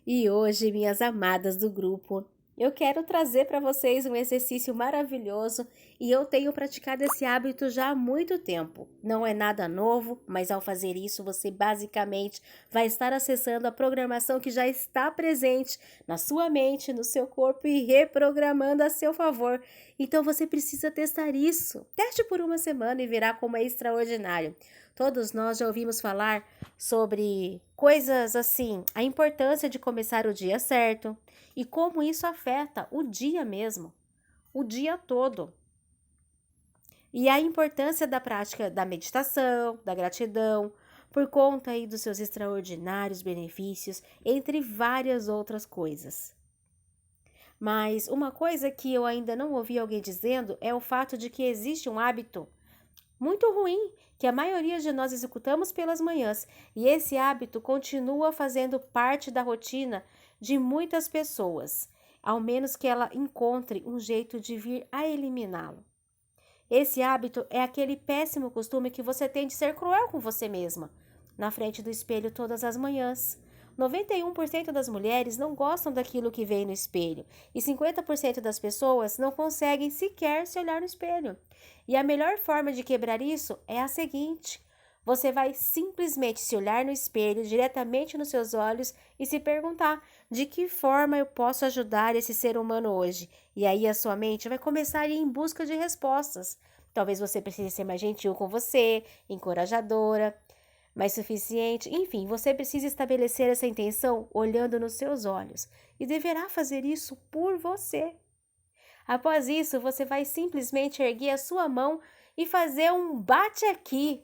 E hoje, minhas amadas do grupo, eu quero trazer para vocês um exercício maravilhoso e eu tenho praticado esse hábito já há muito tempo. Não é nada novo, mas ao fazer isso, você basicamente vai estar acessando a programação que já está presente na sua mente, no seu corpo e reprogramando a seu favor. Então você precisa testar isso. Teste por uma semana e verá como é extraordinário. Todos nós já ouvimos falar sobre coisas assim, a importância de começar o dia certo e como isso afeta o dia mesmo, o dia todo. E a importância da prática da meditação, da gratidão, por conta aí dos seus extraordinários benefícios, entre várias outras coisas. Mas uma coisa que eu ainda não ouvi alguém dizendo é o fato de que existe um hábito muito ruim que a maioria de nós executamos pelas manhãs, e esse hábito continua fazendo parte da rotina de muitas pessoas, ao menos que ela encontre um jeito de vir a eliminá-lo. Esse hábito é aquele péssimo costume que você tem de ser cruel com você mesma, na frente do espelho todas as manhãs. 91% das mulheres não gostam daquilo que vem no espelho e 50% das pessoas não conseguem sequer se olhar no espelho. E a melhor forma de quebrar isso é a seguinte: você vai simplesmente se olhar no espelho, diretamente nos seus olhos e se perguntar: de que forma eu posso ajudar esse ser humano hoje? E aí a sua mente vai começar a ir em busca de respostas. Talvez você precise ser mais gentil com você, encorajadora, mais suficiente. Enfim, você precisa estabelecer essa intenção olhando nos seus olhos e deverá fazer isso por você. Após isso, você vai simplesmente erguer a sua mão e fazer um bate aqui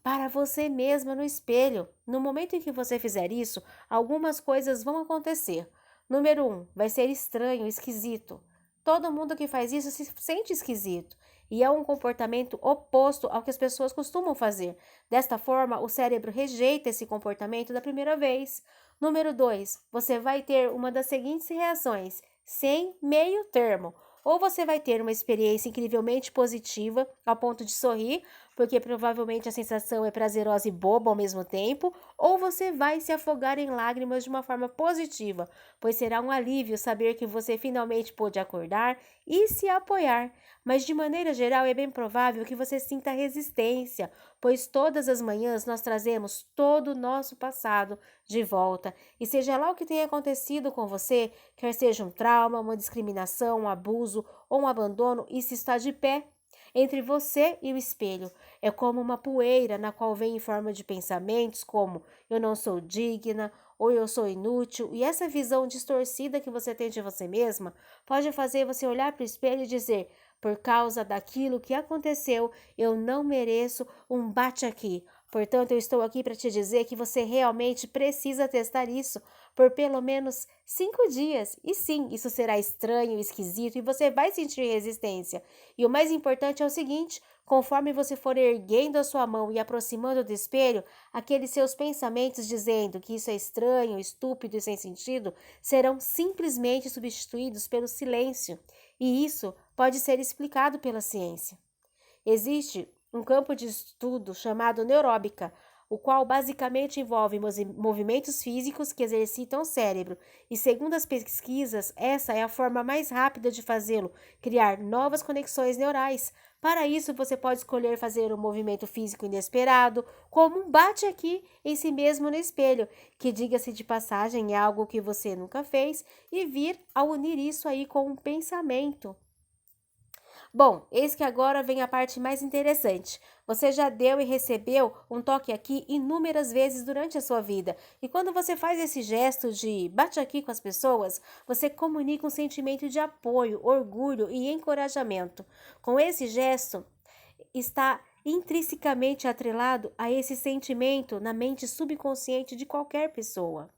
para você mesma no espelho. No momento em que você fizer isso, algumas coisas vão acontecer. Número 1, vai ser estranho, esquisito. Todo mundo que faz isso se sente esquisito. E é um comportamento oposto ao que as pessoas costumam fazer. Desta forma, o cérebro rejeita esse comportamento da primeira vez. Número 2, você vai ter uma das seguintes reações, sem meio termo. Ou você vai ter uma experiência incrivelmente positiva, ao ponto de sorrir, porque provavelmente a sensação é prazerosa e boba ao mesmo tempo, ou você vai se afogar em lágrimas de uma forma positiva, pois será um alívio saber que você finalmente pôde acordar e se apoiar. Mas de maneira geral é bem provável que você sinta resistência, pois todas as manhãs nós trazemos todo o nosso passado de volta, e seja lá o que tenha acontecido com você, quer seja um trauma, uma discriminação, um abuso ou um abandono, isso está de pé entre você e o espelho. É como uma poeira na qual vem em forma de pensamentos como eu não sou digna ou eu sou inútil, e essa visão distorcida que você tem de você mesma pode fazer você olhar para o espelho e dizer: por causa daquilo que aconteceu, eu não mereço um bate aqui. Portanto, eu estou aqui para te dizer que você realmente precisa testar isso por pelo menos 5 dias. E sim, isso será estranho, esquisito e você vai sentir resistência. E o mais importante é o seguinte: conforme você for erguendo a sua mão e aproximando do espelho, aqueles seus pensamentos dizendo que isso é estranho, estúpido e sem sentido serão simplesmente substituídos pelo silêncio. E isso pode ser explicado pela ciência. Existe um campo de estudo chamado neuróbica, o qual basicamente envolve movimentos físicos que exercitam o cérebro, e segundo as pesquisas, essa é a forma mais rápida de fazê-lo, criar novas conexões neurais. Para isso, você pode escolher fazer um movimento físico inesperado, como um bate aqui em si mesmo no espelho, que, diga-se de passagem, é algo que você nunca fez, e vir a unir isso aí com um pensamento. Bom, eis que agora vem a parte mais interessante. Você já deu e recebeu um toque aqui inúmeras vezes durante a sua vida. E quando você faz esse gesto de bate aqui com as pessoas, você comunica um sentimento de apoio, orgulho e encorajamento. Com esse gesto, está intrinsecamente atrelado a esse sentimento na mente subconsciente de qualquer pessoa,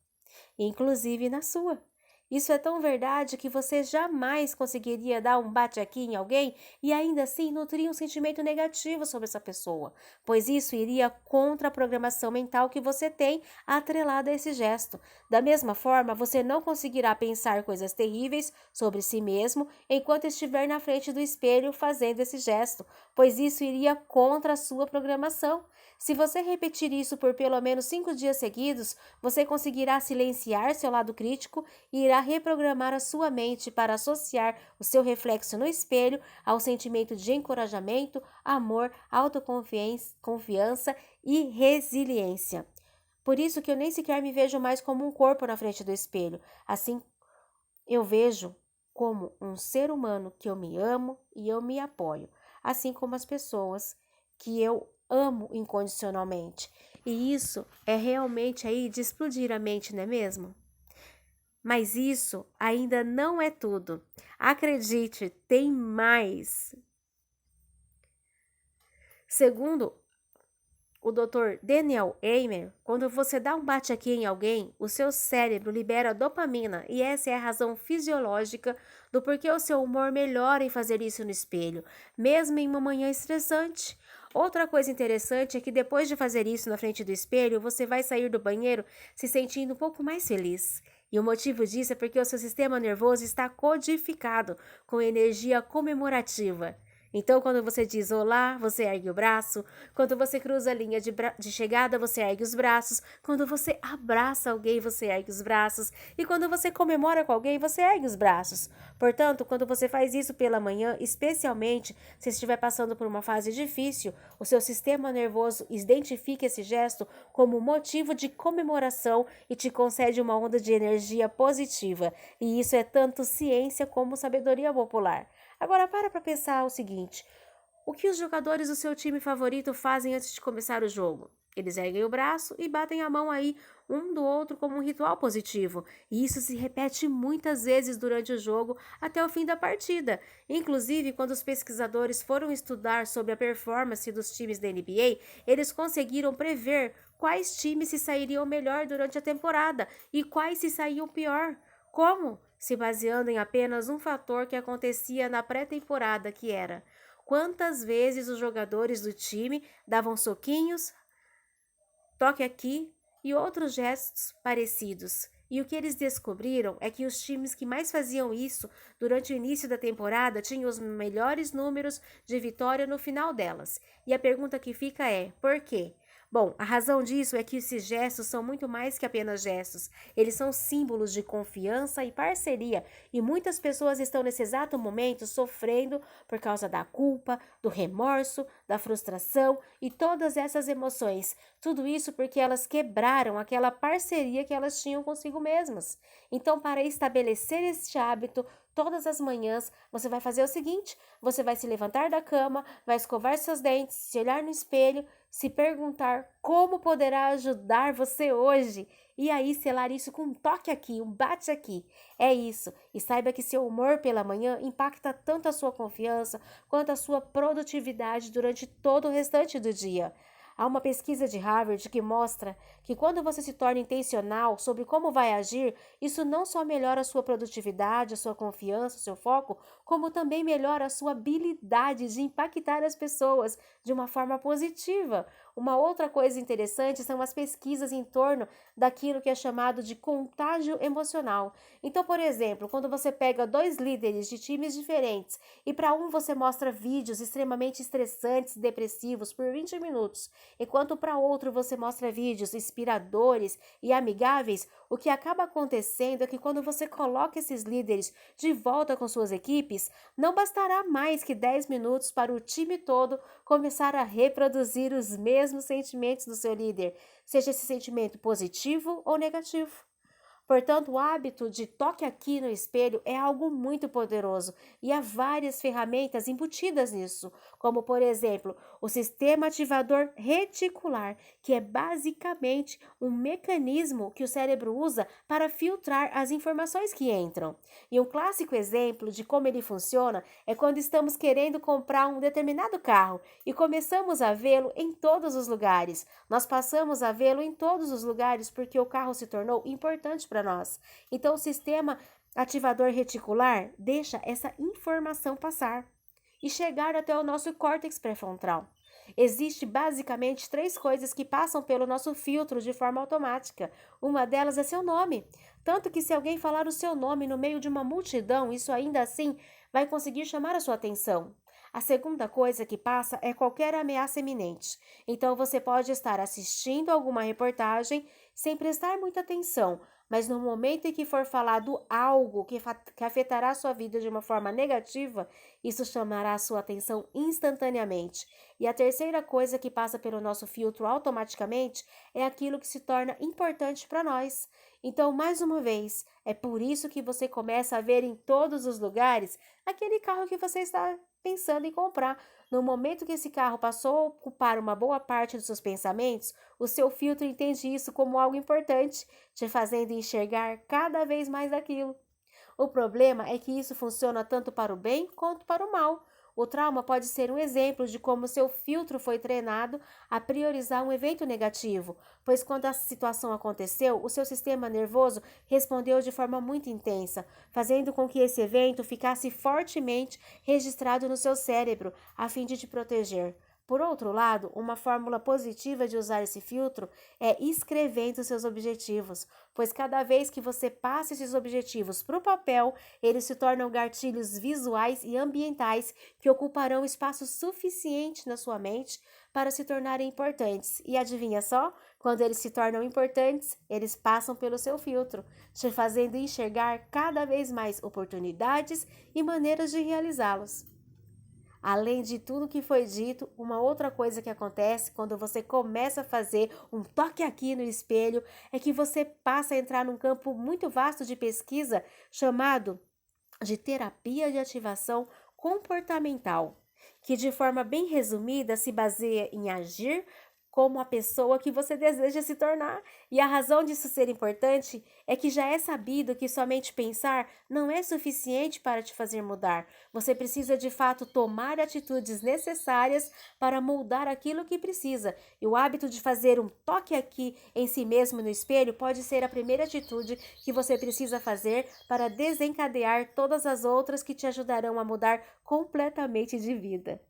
inclusive na sua. Isso é tão verdade que você jamais conseguiria dar um bate aqui em alguém e ainda assim nutrir um sentimento negativo sobre essa pessoa, pois isso iria contra a programação mental que você tem atrelada a esse gesto. Da mesma forma, você não conseguirá pensar coisas terríveis sobre si mesmo enquanto estiver na frente do espelho fazendo esse gesto, pois isso iria contra a sua programação. Se você repetir isso por pelo menos 5 dias seguidos, você conseguirá silenciar seu lado crítico e irá reprogramar a sua mente para associar o seu reflexo no espelho ao sentimento de encorajamento, amor, autoconfiança e resiliência. Por isso que eu nem sequer me vejo mais como um corpo na frente do espelho. Assim, eu vejo como um ser humano que eu me amo e eu me apoio, assim como as pessoas que eu amo incondicionalmente. E isso é realmente aí de explodir a mente, não é mesmo? Mas isso ainda não é tudo. Acredite, tem mais. Segundo o Dr. Daniel Amer, quando você dá um bate aqui em alguém, o seu cérebro libera dopamina e essa é a razão fisiológica do porquê o seu humor melhora em fazer isso no espelho, mesmo em uma manhã estressante. Outra coisa interessante é que depois de fazer isso na frente do espelho, você vai sair do banheiro se sentindo um pouco mais feliz. E o motivo disso é porque o seu sistema nervoso está codificado com energia comemorativa. Então, quando você diz olá, você ergue o braço. Quando você cruza a linha de chegada, você ergue os braços. Quando você abraça alguém, você ergue os braços. E quando você comemora com alguém, você ergue os braços. Portanto, quando você faz isso pela manhã, especialmente se estiver passando por uma fase difícil, o seu sistema nervoso identifica esse gesto como motivo de comemoração e te concede uma onda de energia positiva. E isso é tanto ciência como sabedoria popular. Agora para pensar o seguinte: o que os jogadores do seu time favorito fazem antes de começar o jogo? Eles erguem o braço e batem a mão aí um do outro como um ritual positivo. E isso se repete muitas vezes durante o jogo até o fim da partida. Inclusive, quando os pesquisadores foram estudar sobre a performance dos times da NBA, eles conseguiram prever quais times se sairiam melhor durante a temporada e quais se saíam pior. Como? Se baseando em apenas um fator que acontecia na pré-temporada, que era quantas vezes os jogadores do time davam soquinhos, toque aqui e outros gestos parecidos. E o que eles descobriram é que os times que mais faziam isso durante o início da temporada tinham os melhores números de vitória no final delas. E a pergunta que fica é: por quê? Bom, a razão disso é que esses gestos são muito mais que apenas gestos. Eles são símbolos de confiança e parceria, e muitas pessoas estão nesse exato momento sofrendo por causa da culpa, do remorso, da frustração e todas essas emoções. Tudo isso porque elas quebraram aquela parceria que elas tinham consigo mesmas. Então, para estabelecer este hábito, todas as manhãs você vai fazer o seguinte: você vai se levantar da cama, vai escovar seus dentes, se olhar no espelho, se perguntar como poderá ajudar você hoje e aí selar isso com um toque aqui, um bate aqui. É isso. E saiba que seu humor pela manhã impacta tanto a sua confiança quanto a sua produtividade durante todo o restante do dia. Há uma pesquisa de Harvard que mostra que quando você se torna intencional sobre como vai agir, isso não só melhora a sua produtividade, a sua confiança, o seu foco, como também melhora a sua habilidade de impactar as pessoas de uma forma positiva. Uma outra coisa interessante são as pesquisas em torno daquilo que é chamado de contágio emocional. Então, por exemplo, quando você pega dois líderes de times diferentes e para um você mostra vídeos extremamente estressantes e depressivos por 20 minutos, enquanto para outro você mostra vídeos inspiradores e amigáveis, o que acaba acontecendo é que quando você coloca esses líderes de volta com suas equipes, não bastará mais que 10 minutos para o time todo começar a reproduzir os mesmos sentimentos do seu líder, seja esse sentimento positivo ou negativo. Portanto, o hábito de toque aqui no espelho é algo muito poderoso e há várias ferramentas embutidas nisso, como por exemplo, o sistema ativador reticular, que é basicamente um mecanismo que o cérebro usa para filtrar as informações que entram. E um clássico exemplo de como ele funciona é quando estamos querendo comprar um determinado carro e começamos a vê-lo em todos os lugares. Nós passamos a vê-lo em todos os lugares porque o carro se tornou importante para para nós. Então, o sistema ativador reticular deixa essa informação passar e chegar até o nosso córtex pré-frontal. Existe basicamente 3 coisas que passam pelo nosso filtro de forma automática. Uma delas é seu nome. Tanto que se alguém falar o seu nome no meio de uma multidão, isso ainda assim vai conseguir chamar a sua atenção. A segunda coisa que passa é qualquer ameaça iminente. Então você pode estar assistindo alguma reportagem sem prestar muita atenção, mas no momento em que for falado algo que afetará a sua vida de uma forma negativa, isso chamará a sua atenção instantaneamente. E a terceira coisa que passa pelo nosso filtro automaticamente é aquilo que se torna importante para nós. Então, mais uma vez, é por isso que você começa a ver em todos os lugares aquele carro que você está pensando em comprar. No momento que esse carro passou a ocupar uma boa parte dos seus pensamentos, o seu filtro entende isso como algo importante, te fazendo enxergar cada vez mais aquilo. O problema é que isso funciona tanto para o bem quanto para o mal. O trauma pode ser um exemplo de como seu filtro foi treinado a priorizar um evento negativo, pois quando a situação aconteceu, o seu sistema nervoso respondeu de forma muito intensa, fazendo com que esse evento ficasse fortemente registrado no seu cérebro, a fim de te proteger. Por outro lado, uma fórmula positiva de usar esse filtro é escrevendo seus objetivos, pois cada vez que você passa esses objetivos para o papel, eles se tornam gatilhos visuais e ambientais que ocuparão espaço suficiente na sua mente para se tornarem importantes. E adivinha só? Quando eles se tornam importantes, eles passam pelo seu filtro, te fazendo enxergar cada vez mais oportunidades e maneiras de realizá-los. Além de tudo que foi dito, uma outra coisa que acontece quando você começa a fazer um toque aqui no espelho é que você passa a entrar num campo muito vasto de pesquisa chamado de terapia de ativação comportamental, que de forma bem resumida se baseia em agir como a pessoa que você deseja se tornar. E a razão disso ser importante é que já é sabido que somente pensar não é suficiente para te fazer mudar. Você precisa de fato tomar atitudes necessárias para moldar aquilo que precisa. E o hábito de fazer um toque aqui em si mesmo no espelho pode ser a primeira atitude que você precisa fazer para desencadear todas as outras que te ajudarão a mudar completamente de vida.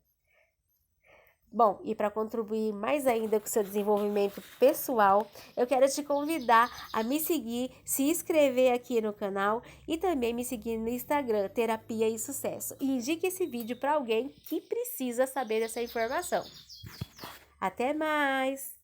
Bom, e para contribuir mais ainda com o seu desenvolvimento pessoal, eu quero te convidar a me seguir, se inscrever aqui no canal e também me seguir no Instagram, Terapia e Sucesso. E indique esse vídeo para alguém que precisa saber dessa informação. Até mais!